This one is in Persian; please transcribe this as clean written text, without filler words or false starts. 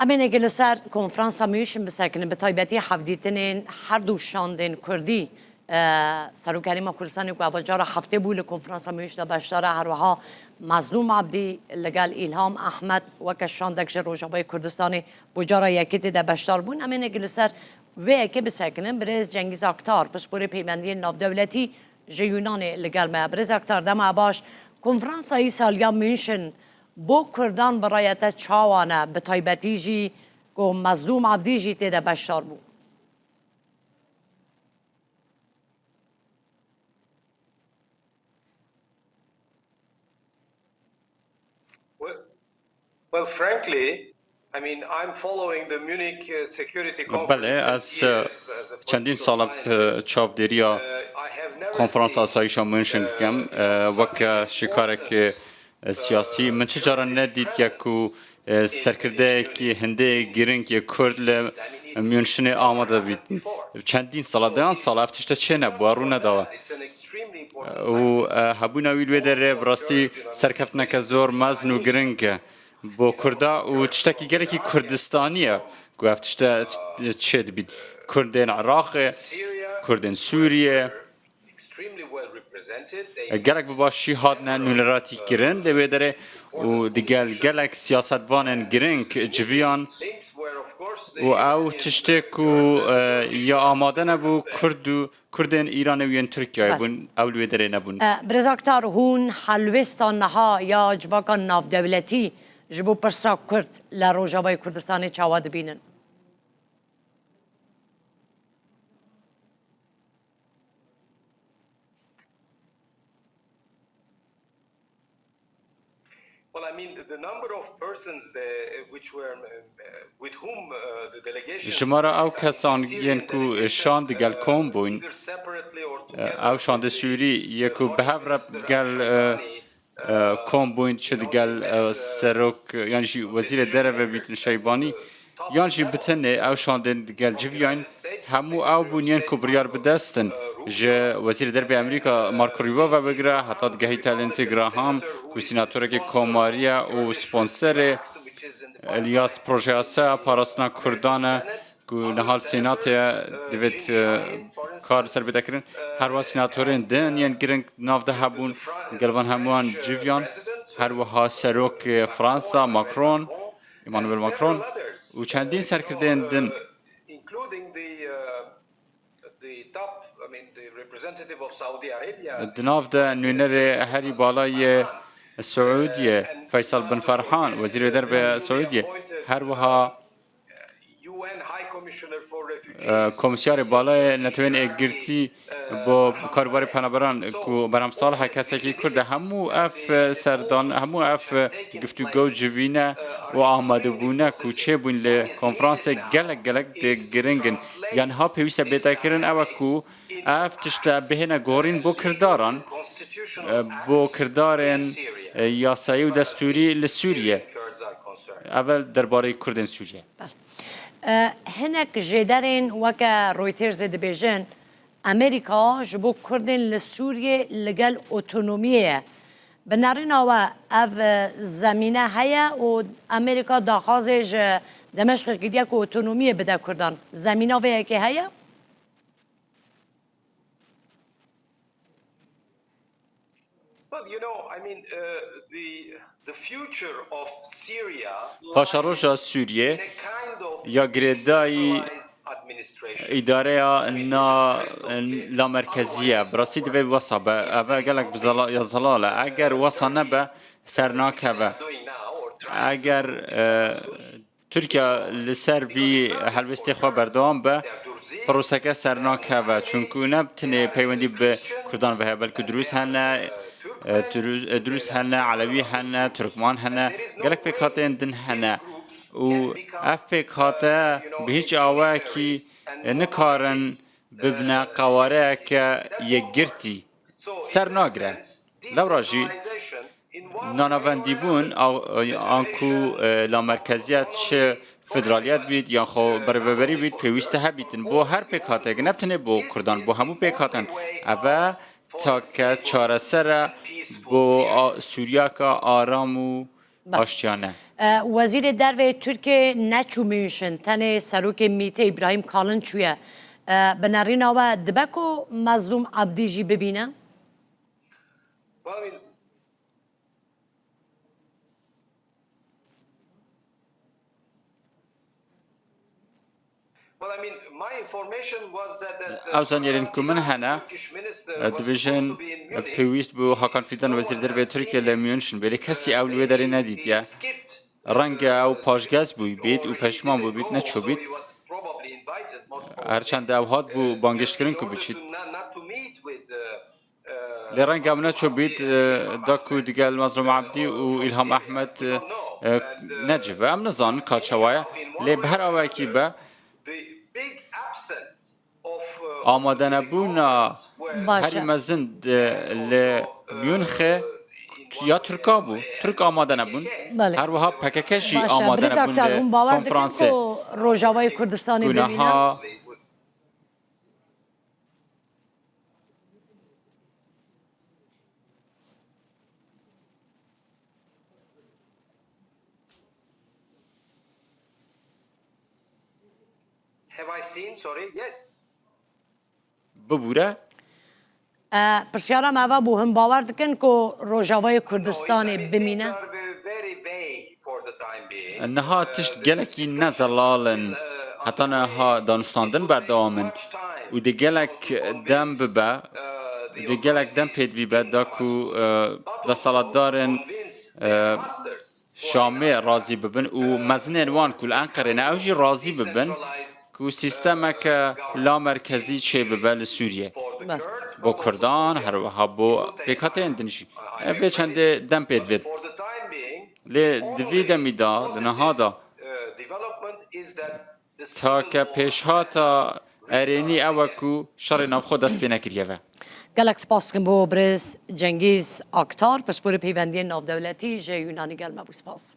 امین اگه سر کنفرانس همیشن بسکنن به تایبتی حفدیتنین هر دو شاندن کردی سروکاری ما کردستانی که اوجار هفته بود کنفرانس همیش داشتاره هر وها مظلوم عبدی لگل ایلهام احمد وک شاندک روجابای کردستانی بجارا یکیتی داشتار بون امین اگه سر و که بسکنن برز جنگیز اکتار پس بوری پیوندی ناو دولتی جیونان لگل ما برز اکتار دم باش کنفرانس های سالیا میشن بو کردان برایت چاوانه به تایبتی جی گو مظلوم عبدی جی تیده بشار بو Well, frankly, I mean, I'm following the Munich Security Conference. بله از چندین سال چاودریا کنفرانس آسایش منشن کم وک شکارک سیاسی من چه جارا ندید یکو سرکرده که هنده گیرن که کرد ل منشن آماده بید چندین سال دیان سال افتشته چه نبوارو نداوه و هبونا ویلوی در براستی سرکفت نکه زور مزن و گرنگ با کردا و تشتکی گلکی کردستانیه گفت چه بید کردن عراق کردن سوریه گلک بباشی هادن نولراتی گرن لبه داره و دیگل گلک سیاست وانن گرنگ جویان و او تشتک و یا آماده نبو کردن ایران و ترکیه بون اول داره نبون برزاکتار هون حلوستان نها یا جواکان ناف دولتی جبو پرسا کرد لروجابای کردستانی چاواد بینن Well, I mean, the number of persons which were with whom the delegation. جمارا او کسان ینکو شان دیگل کم بوین او شان دسوری یکو به هفر گل کم بوین چه دیگل سروک یعنی جی وزیر دره و بیتن شایبانی یعنی جی بتنه او شان دیگل جویان همو او بونین کو بریار بدستن ج وزیر درب امریکا مارکو ریوا و بگره حتی دگهی تلنسی گراهام و سیناتوره که کاماریا و سپانسر الیاس پروژه پاراستنا کردانه که نهال سینات دوید کار سر بیده کرن هر و سیناتورین دن ین گرنگ ناف ده هبون گلوان هموان جیویان هر و سروک فرانسا ماکرون ایمانوئل ماکرون و چندین سرکردین دن دناف ده نونر هری بالای سعودیه فیصل بن فرحان وزیر درب سعودیه هر وها کمیسیار بالای نتوین اگرتی با کاربار پنابران کو برام سال کسی که کرده همو اف سردان همو اف گفتگو جوینه و آماده بونه کو چه بون ل کنفرانس گلک گرنگن یعنی ها پیوسته بیتا کرن او کو اف تشت بهنه گورین بو کردارن بو کردارن یاسایی و دستوری لسوریه اول درباره کردن سوریه هناك جدارين وكا رويترز دبيجن أمريكا جبو كردن لسوريا لقال أوتونومية بنارنا و اف زمینه هيا و أمريكا داخازج دمشق كديك أوتونومية بدا كردن زمینه ويا كي هيا Well, you know, I mean, the future of Syria پاشاروشا سوریه یا گریدای اداره لا مرکزیه براستی دوی واسا به اوه گلک یا زلاله اگر واسا نبه سرناکه و اگر ترکیه لسر وی حلوستی خواه بردوام به پروسکه سرناکه و چونکو نبتنه پیوندی به کردان به بلکه دروس هنه دروس هنه علوی هنه ترکمان هنه گلک پیکاتین دن هنه و اف پیکاته به هیچ آوه کی نکارن ببنه قواره که یک گرتی سر ناگره لو راجی نانواندی بون آنکو لا مرکزیت چه فدرالیت بید یا خو برابری بید پیوسته هبیتن بو هر پیکاته نبتنه بو کردان بو همو پیکاتن اوه تا که چاره سر بو سوریا که آرام و آشتیانه وزیر در ترکیه نچومیشن تنه سروک میته ابراهیم کالن چویه بنارین و دبکو مظلوم عبدی جی ببینه Well, I mean, my information was that او زانیرین که من هنه Turkish minister was supposed دبیجن to be in Munich. پیویست بو حاکان فیدان وزیر در ترکیه لمیونشن بلی کسی اولوی داری ندید یا Skipped, رنگ او پاشگز بوی بید و پشمان بوی بید نچو بید although he was probably invited, most probably, هرچند او هات بو بانگشت کرن که in order بچید to not to meet with لرنگ او نچو بید داکو دیگل مظلوم عبدی و الهام احمد نجف ام نزان کاتشوایا لی بهر اوه کی به the big absence of آماده نبونا باشه هری مزند لمیونخه یا ترکا بو ترک آماده نبون بله. هر وها پککشی باشه آماده بریز اکتر هم نبون باور دکن کنفرانسه که روژاوای کردستانی ببینه گناها have I seen? Sorry, yes. ببوره پرسیارم اوه بو هم باور دکن که روژاوای No, کردستانی things ببینه are very vague for the time being. انها تشت گلکی نزلالن حتی نها دانستاندن بردوامن و دی گلک دم ببه دی گلک دم پید بی به داکو دا سالدارن شامه راضی ببن و مزنین وان کل انقره نه اوجی راضی ببن که سیستمک لا مرکزی چه ببه لسوریه با کردان هر وها با پیکات اندنشی اوه چنده دم پید وید For the time being, لی دوی دمی دا دنها دا development is that the تا civil که war پیشهاتا ارینی اوکو شر نافخو دست پی نکریه گلک سپاس کن بو برز جنگیز آکتار پس بور پیوندی ناو دولتی جه یونانی گلمه بو سپاس